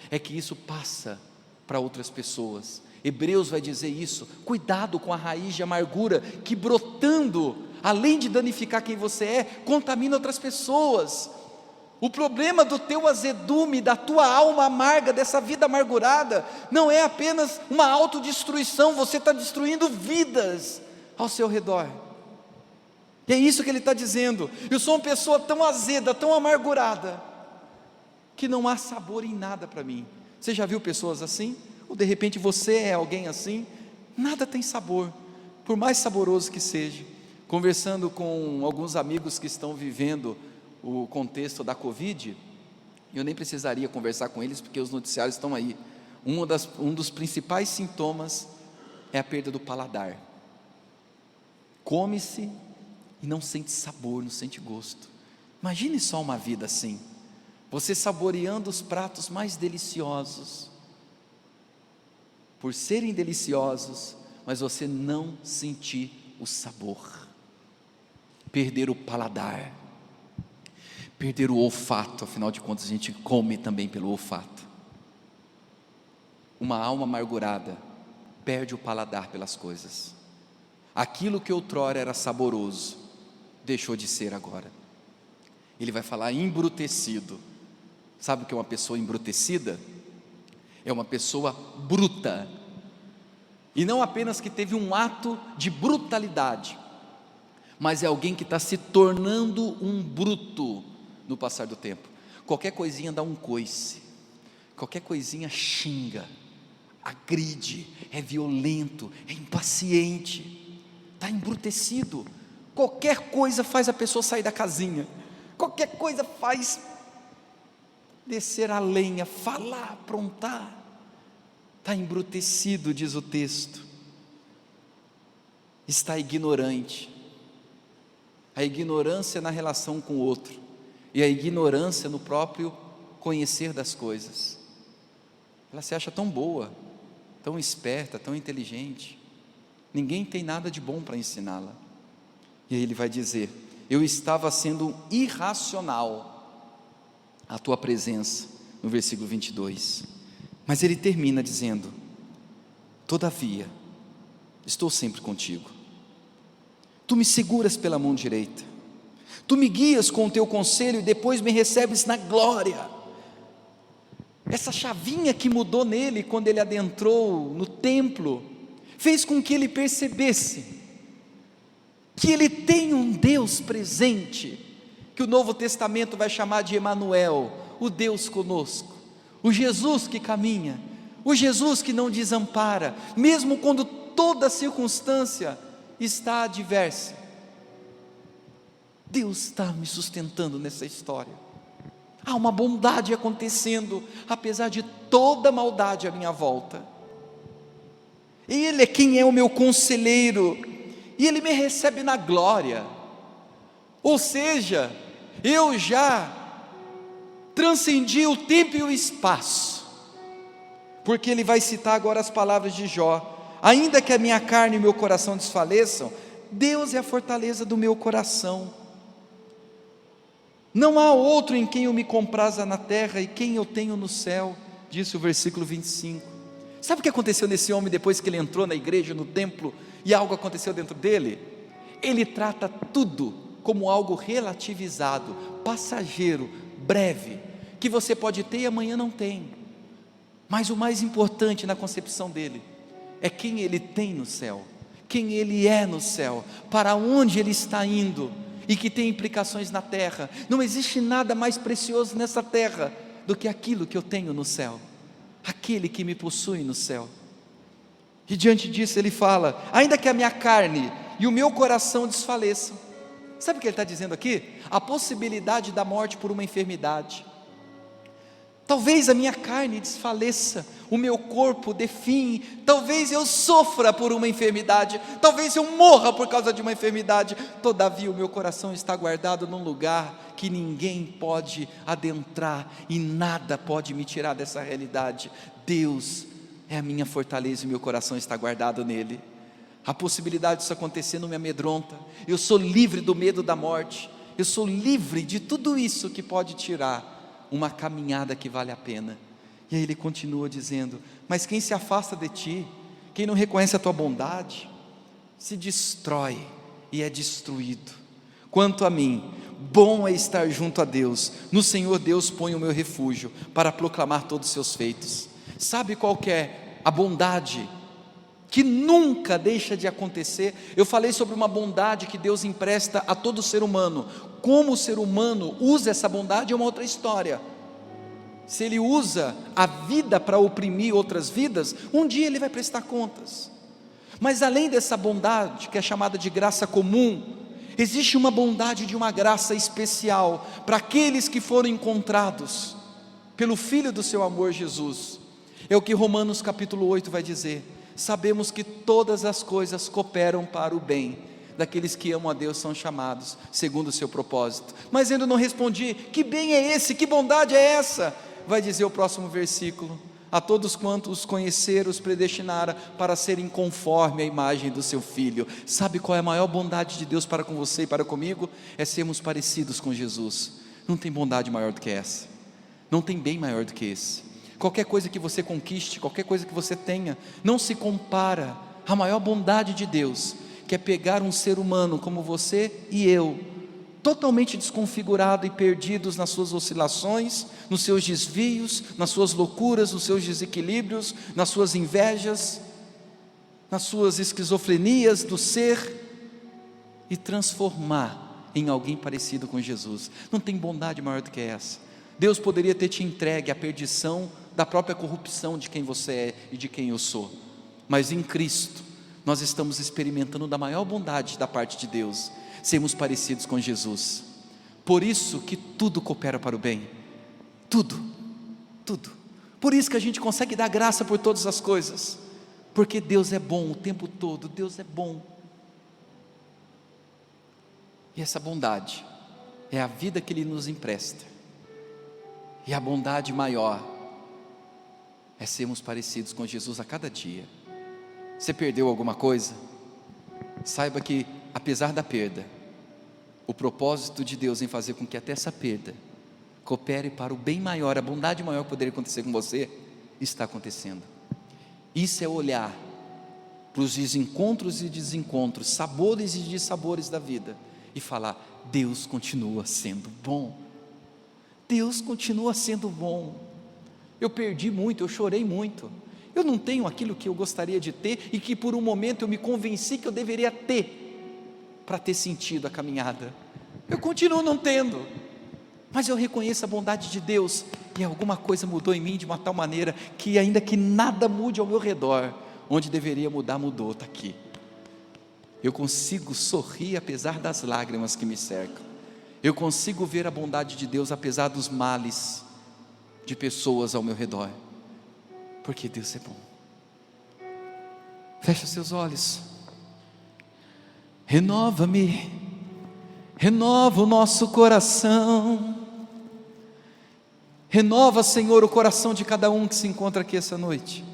é que isso passa para outras pessoas. Hebreus vai dizer isso, cuidado com a raiz de amargura, que brotando, além de danificar quem você é, contamina outras pessoas. O problema do teu azedume, da tua alma amarga, dessa vida amargurada, não é apenas uma autodestruição, você está destruindo vidas ao seu redor. E é isso que ele está dizendo, eu sou uma pessoa tão azeda, tão amargurada, que não há sabor em nada para mim. Você já viu pessoas assim? Ou de repente você é alguém assim? Nada tem sabor, por mais saboroso que seja. Conversando com alguns amigos que estão vivendo o contexto da Covid, eu nem precisaria conversar com eles, porque os noticiários estão aí. Um dos principais sintomas é a perda do paladar. Come-se e não sente sabor, não sente gosto. Imagine só uma vida assim, você saboreando os pratos mais deliciosos, por serem deliciosos, mas você não sentir o sabor, perder o paladar, perder o olfato. Afinal de contas a gente come também pelo olfato. Uma alma amargurada perde o paladar pelas coisas. Aquilo que outrora era saboroso deixou de ser agora. Ele vai falar embrutecido. Sabe o que é uma pessoa embrutecida? É uma pessoa bruta, e não apenas que teve um ato de brutalidade, mas é alguém que está se tornando um bruto no passar do tempo. Qualquer coisinha dá um coice, qualquer coisinha xinga, agride, é violento, é impaciente, está embrutecido. Qualquer coisa faz a pessoa sair da casinha, qualquer coisa faz descer a lenha, falar, aprontar, está embrutecido, diz o texto, está ignorante. A ignorância na relação com o outro, e a ignorância no próprio conhecer das coisas. Ela se acha tão boa, tão esperta, tão inteligente, ninguém tem nada de bom para ensiná-la. E aí ele vai dizer, eu estava sendo irracional à tua presença, no versículo 22, mas ele termina dizendo, todavia, estou sempre contigo. Tu me seguras pela mão direita, tu me guias com o teu conselho e depois me recebes na glória. Essa chavinha que mudou nele quando ele adentrou no templo, fez com que ele percebesse que ele tem um Deus presente, que o Novo Testamento vai chamar de Emanuel, o Deus conosco, o Jesus que caminha, o Jesus que não desampara, mesmo quando toda circunstância está adversa. Deus está me sustentando nessa história. Há uma bondade acontecendo, apesar de toda maldade à minha volta. Ele é quem é o meu conselheiro, e Ele me recebe na glória. Ou seja, eu já transcendi o tempo e o espaço, porque ele vai citar agora as palavras de Jó: ainda que a minha carne e o meu coração desfaleçam, Deus é a fortaleza do meu coração. Não há outro em quem eu me compraza na terra e quem eu tenho no céu, disse o versículo 25. Sabe o que aconteceu nesse homem depois que ele entrou na igreja, no templo, e algo aconteceu dentro dele? Ele trata tudo como algo relativizado, passageiro, breve, que você pode ter e amanhã não tem. Mas o mais importante na concepção dele é quem ele tem no céu, quem ele é no céu, para onde ele está indo, e que tem implicações na terra. Não existe nada mais precioso nessa terra do que aquilo que eu tenho no céu, aquele que me possui no céu. E diante disso ele fala: ainda que a minha carne e o meu coração desfaleçam. Sabe o que ele está dizendo aqui? A possibilidade da morte por uma enfermidade. Talvez a minha carne desfaleça, o meu corpo definhe, talvez eu sofra por uma enfermidade, talvez eu morra por causa de uma enfermidade, todavia o meu coração está guardado num lugar que ninguém pode adentrar e nada pode me tirar dessa realidade. Deus é a minha fortaleza e meu coração está guardado nele. A possibilidade disso acontecer não me amedronta, eu sou livre do medo da morte, eu sou livre de tudo isso que pode tirar uma caminhada que vale a pena. E aí ele continua dizendo: mas quem se afasta de ti, quem não reconhece a tua bondade, se destrói e é destruído. Quanto a mim, bom é estar junto a Deus, no Senhor Deus põe o meu refúgio, para proclamar todos os seus feitos. Sabe qual que é a bondade que nunca deixa de acontecer? Eu falei sobre uma bondade que Deus empresta a todo ser humano. Como o ser humano usa essa bondade é uma outra história. Se ele usa a vida para oprimir outras vidas, um dia ele vai prestar contas. Mas além dessa bondade, que é chamada de graça comum, existe uma bondade de uma graça especial para aqueles que foram encontrados pelo Filho do seu amor, Jesus. É o que Romanos capítulo 8 vai dizer: sabemos que todas as coisas cooperam para o bem daqueles que amam a Deus, são chamados segundo o seu propósito. Mas ainda não respondi: que bem é esse? Que bondade é essa? Vai dizer o próximo versículo: a todos quantos os conheceram, os predestinara para serem conforme a imagem do seu Filho. Sabe qual é a maior bondade de Deus para com você e para comigo? É sermos parecidos com Jesus. Não tem bondade maior do que essa, não tem bem maior do que esse. Qualquer coisa que você conquiste, qualquer coisa que você tenha, não se compara à maior bondade de Deus, que é pegar um ser humano como você e eu, totalmente desconfigurado e perdidos nas suas oscilações, nos seus desvios, nas suas loucuras, nos seus desequilíbrios, nas suas invejas, nas suas esquizofrenias do ser, e transformar em alguém parecido com Jesus. Não tem bondade maior do que essa. Deus poderia ter te entregue à perdição da própria corrupção de quem você é e de quem eu sou, mas em Cristo nós estamos experimentando da maior bondade da parte de Deus, sermos parecidos com Jesus. Por isso que tudo coopera para o bem, tudo, tudo. Por isso que a gente consegue dar graça por todas as coisas, porque Deus é bom o tempo todo. Deus é bom, e essa bondade é a vida que Ele nos empresta. E a bondade maior é sermos parecidos com Jesus a cada dia. Você perdeu alguma coisa? Saiba que, apesar da perda, o propósito de Deus em fazer com que até essa perda coopere para o bem maior, a bondade maior que poderia acontecer com você, está acontecendo. Isso é olhar para os desencontros e desencontros, sabores e dissabores da vida, e falar: Deus continua sendo bom. Deus continua sendo bom. Eu perdi muito, eu chorei muito, eu não tenho aquilo que eu gostaria de ter, e que por um momento eu me convenci que eu deveria ter, para ter sentido a caminhada. Eu continuo não tendo, mas eu reconheço a bondade de Deus, e alguma coisa mudou em mim de uma tal maneira, que ainda que nada mude ao meu redor, onde deveria mudar, mudou, está aqui. Eu consigo sorrir apesar das lágrimas que me cercam, eu consigo ver a bondade de Deus apesar dos males de pessoas ao meu redor, porque Deus é bom. Fecha seus olhos. Renova-me, renova o nosso coração, renova, Senhor, o coração de cada um que se encontra aqui essa noite.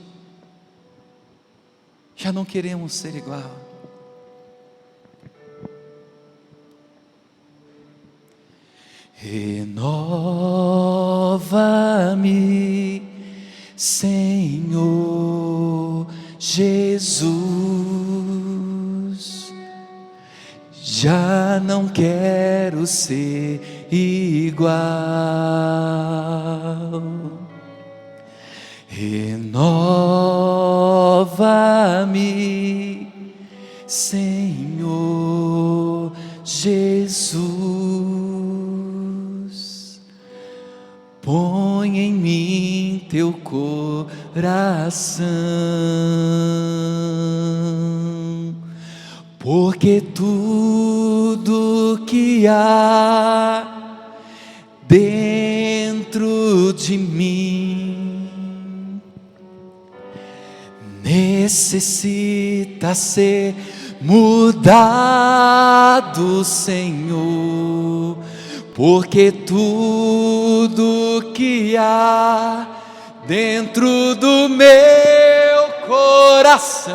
Já não queremos ser igual. Renova-me, Senhor Jesus. Já não quero ser igual. Renova-me, Senhor Jesus. Põe em mim teu coração, porque tudo que há dentro de mim necessita ser mudado, Senhor, porque tudo que há dentro do meu coração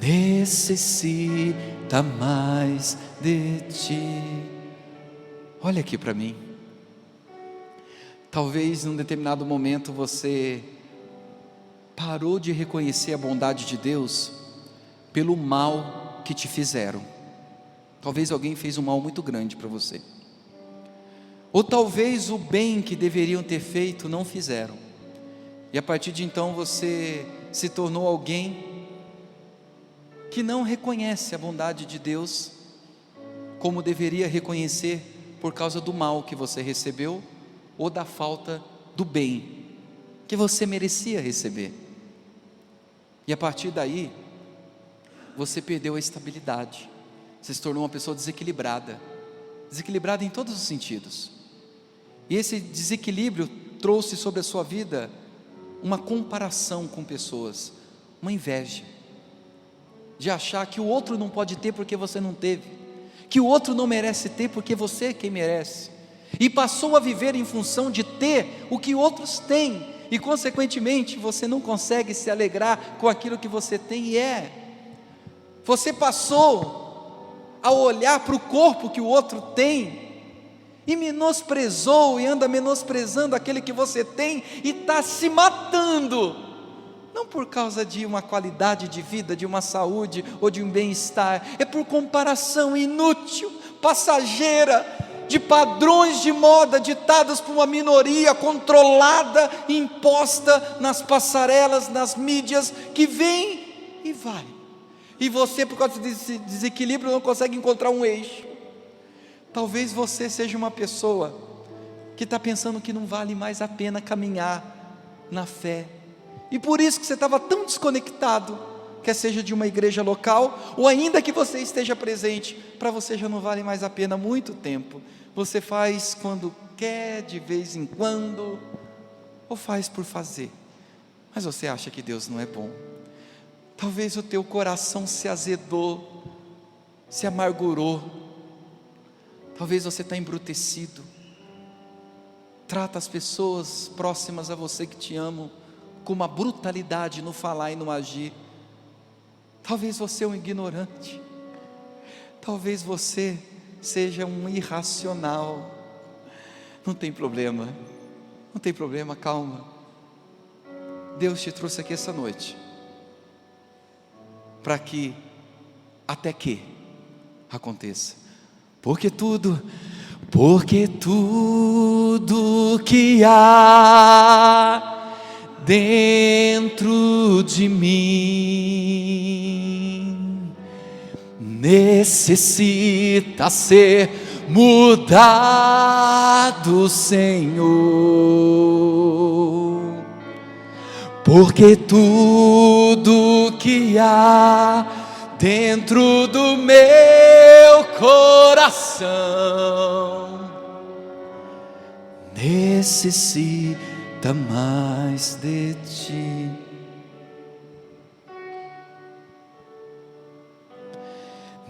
necessita mais de ti. Olha aqui para mim. Talvez num determinado momento você parou de reconhecer a bondade de Deus pelo mal que te fizeram. Talvez alguém fez um mal muito grande para você, ou talvez o bem que deveriam ter feito não fizeram, e a partir de então você se tornou alguém que não reconhece a bondade de Deus como deveria reconhecer, por causa do mal que você recebeu, ou da falta do bem que você merecia receber. E a partir daí você perdeu a estabilidade, você se tornou uma pessoa desequilibrada em todos os sentidos, e esse desequilíbrio trouxe sobre a sua vida uma comparação com pessoas, uma inveja, de achar que o outro não pode ter porque você não teve, que o outro não merece ter porque você é quem merece, e passou a viver em função de ter o que outros têm, e consequentemente você não consegue se alegrar com aquilo que você tem, e você passou a olhar para o corpo que o outro tem, e menosprezou, e anda menosprezando aquele que você tem, e está se matando, não por causa de uma qualidade de vida, de uma saúde, ou de um bem-estar, é por comparação inútil, passageira, de padrões de moda ditados por uma minoria controlada, imposta nas passarelas, nas mídias, que vem e vai, e você, por causa desse desequilíbrio, não consegue encontrar um eixo. Talvez você seja uma pessoa que está pensando que não vale mais a pena caminhar na fé, e por isso que você estava tão desconectado, quer seja de uma igreja local, ou ainda que você esteja presente, para você já não vale mais a pena há muito tempo. Você faz quando quer, de vez em quando, ou faz por fazer, mas você acha que Deus não é bom. Talvez o teu coração se azedou, se amargurou, talvez você está embrutecido, trata as pessoas próximas a você que te amam com uma brutalidade no falar e no agir. Talvez você é um ignorante, talvez você seja um irracional. Não tem problema, calma. Deus te trouxe aqui essa noite para que até que aconteça, porque tudo que há dentro de mim necessita ser mudado, Senhor, porque tudo que há dentro do meu coração necessita mais de ti.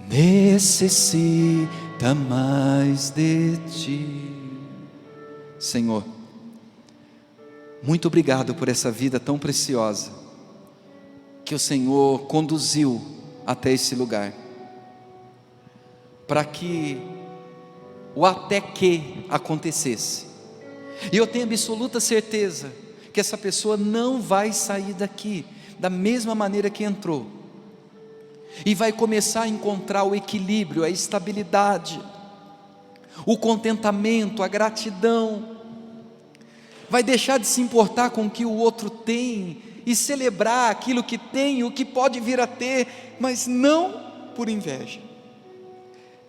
Necessita mais de ti. Senhor, muito obrigado por essa vida tão preciosa que o Senhor conduziu até esse lugar, para que o até que acontecesse. E eu tenho absoluta certeza que essa pessoa não vai sair daqui da mesma maneira que entrou, e vai começar a encontrar o equilíbrio, a estabilidade, o contentamento, a gratidão. Vai deixar de se importar com o que o outro tem e celebrar aquilo que tem, o que pode vir a ter, mas não por inveja.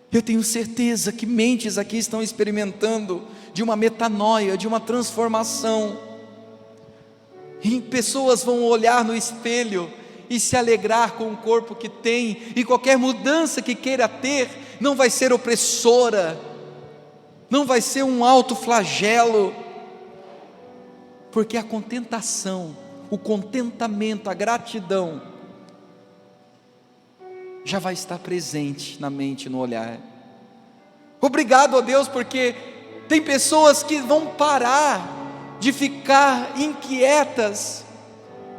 Eu tenho certeza que mentes aqui estão experimentando de uma metanoia, de uma transformação, e pessoas vão olhar no espelho e se alegrar com o corpo que tem, e qualquer mudança que queira ter, não vai ser opressora, não vai ser um alto flagelo, porque a contentação, o contentamento, a gratidão, já vai estar presente na mente, no olhar. Obrigado a Deus, porque tem pessoas que vão parar de ficar inquietas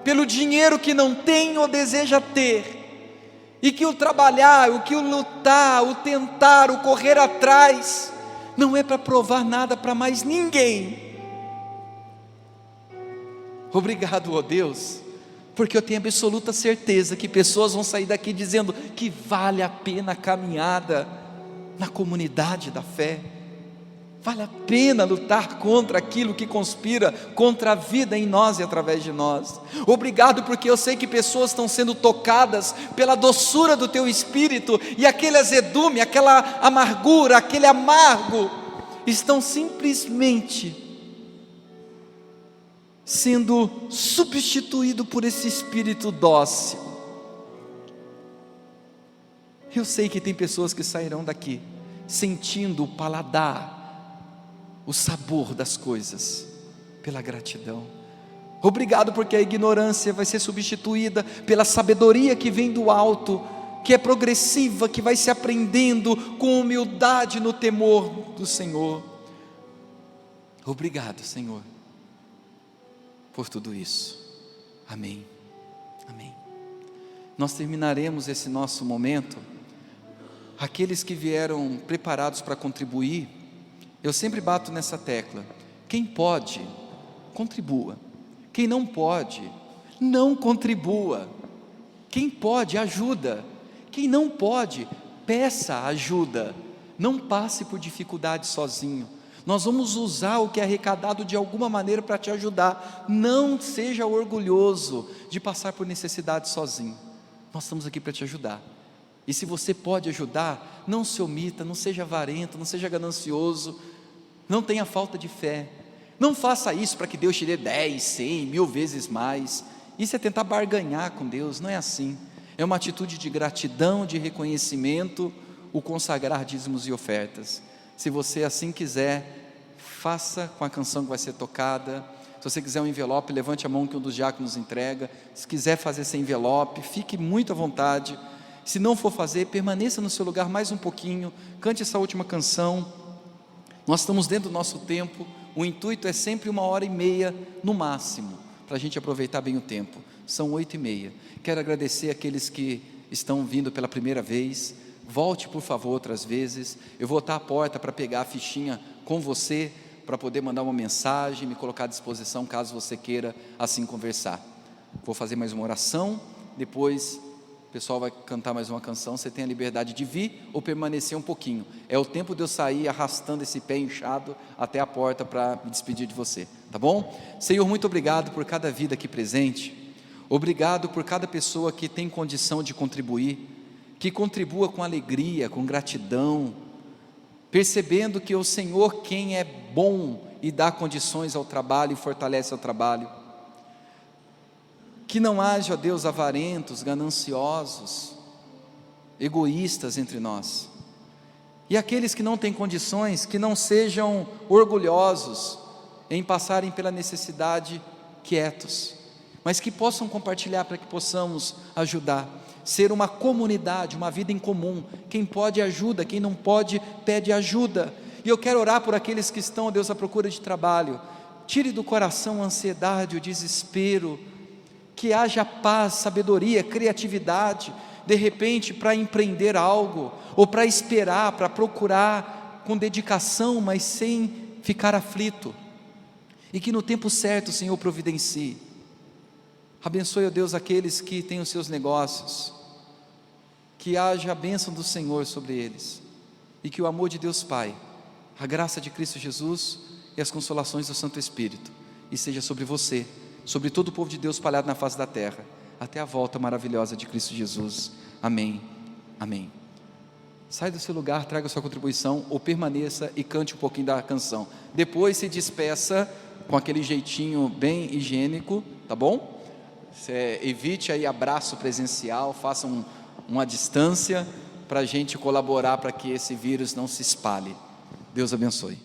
pelo dinheiro que não tem ou deseja ter, e que o trabalhar, o que o lutar, o tentar, o correr atrás, não é para provar nada para mais ninguém. Obrigado, ó Deus, porque eu tenho absoluta certeza que pessoas vão sair daqui dizendo que vale a pena a caminhada na comunidade da fé, vale a pena lutar contra aquilo que conspira contra a vida em nós e através de nós. Obrigado, porque eu sei que pessoas estão sendo tocadas pela doçura do Teu Espírito, e aquele azedume, aquela amargura, aquele amargo, estão simplesmente sendo substituído por esse Espírito dócil. Eu sei que tem pessoas que sairão daqui sentindo o paladar, o sabor das coisas, pela gratidão. Obrigado, porque a ignorância vai ser substituída pela sabedoria que vem do alto, que é progressiva, que vai se aprendendo com humildade no temor do Senhor. Obrigado, Senhor, por tudo isso. Amém, amém. Nós terminaremos esse nosso momento. Aqueles que vieram preparados para contribuir, eu sempre bato nessa tecla: quem pode, contribua; quem não pode, não contribua. Quem pode, ajuda; quem não pode, peça ajuda. Não passe por dificuldade sozinho. Nós vamos usar o que é arrecadado de alguma maneira para te ajudar. Não seja orgulhoso de passar por necessidade sozinho. Nós estamos aqui para te ajudar. E se você pode ajudar, não se omita, não seja avarento, não seja ganancioso, não tenha falta de fé. Não faça isso para que Deus te dê 10, 100, 1000 vezes mais. Isso é tentar barganhar com Deus, não é assim. É uma atitude de gratidão, de reconhecimento, o consagrar dízimos e ofertas. Se você assim quiser, faça com a canção que vai ser tocada. Se você quiser um envelope, levante a mão que um dos diáconos entrega. Se quiser fazer esse envelope, fique muito à vontade. Se não for fazer, permaneça no seu lugar mais um pouquinho, cante essa última canção. Nós estamos dentro do nosso tempo, o intuito é sempre 1h30 no máximo, para a gente aproveitar bem o tempo. São 8h30. Quero agradecer aqueles que estão vindo pela primeira vez. Volte, por favor, outras vezes. Eu vou estar à porta para pegar a fichinha com você, para poder mandar uma mensagem, me colocar à disposição caso você queira assim conversar. Vou fazer mais uma oração, depois o pessoal vai cantar mais uma canção. Você tem a liberdade de vir ou permanecer um pouquinho. É o tempo de eu sair arrastando esse pé inchado até a porta para me despedir de você, tá bom? Senhor, muito obrigado por cada vida aqui presente. Obrigado por cada pessoa que tem condição de contribuir, que contribua com alegria, com gratidão, percebendo que o Senhor quem é bom e dá condições ao trabalho e fortalece o trabalho. Que não haja, ó Deus, avarentos, gananciosos, egoístas entre nós. E aqueles que não têm condições, que não sejam orgulhosos em passarem pela necessidade quietos, mas que possam compartilhar para que possamos ajudar, ser uma comunidade, uma vida em comum. Quem pode ajuda, quem não pode pede ajuda. E eu quero orar por aqueles que estão, ó Deus, à procura de trabalho. Tire do coração a ansiedade, o desespero, que haja paz, sabedoria, criatividade, de repente para empreender algo, ou para esperar, para procurar com dedicação, mas sem ficar aflito, e que no tempo certo o Senhor providencie. Abençoe, ó Deus, aqueles que têm os seus negócios, que haja a bênção do Senhor sobre eles, e que o amor de Deus Pai, a graça de Cristo Jesus e as consolações do Santo Espírito, e seja sobre você, sobre todo o povo de Deus espalhado na face da terra, até a volta maravilhosa de Cristo Jesus. Amém, amém. Sai do seu lugar, traga a sua contribuição, ou permaneça e cante um pouquinho da canção. Depois se despeça com aquele jeitinho bem higiênico, tá bom? Evite aí abraço presencial, faça uma distância, para a gente colaborar para que esse vírus não se espalhe. Deus abençoe.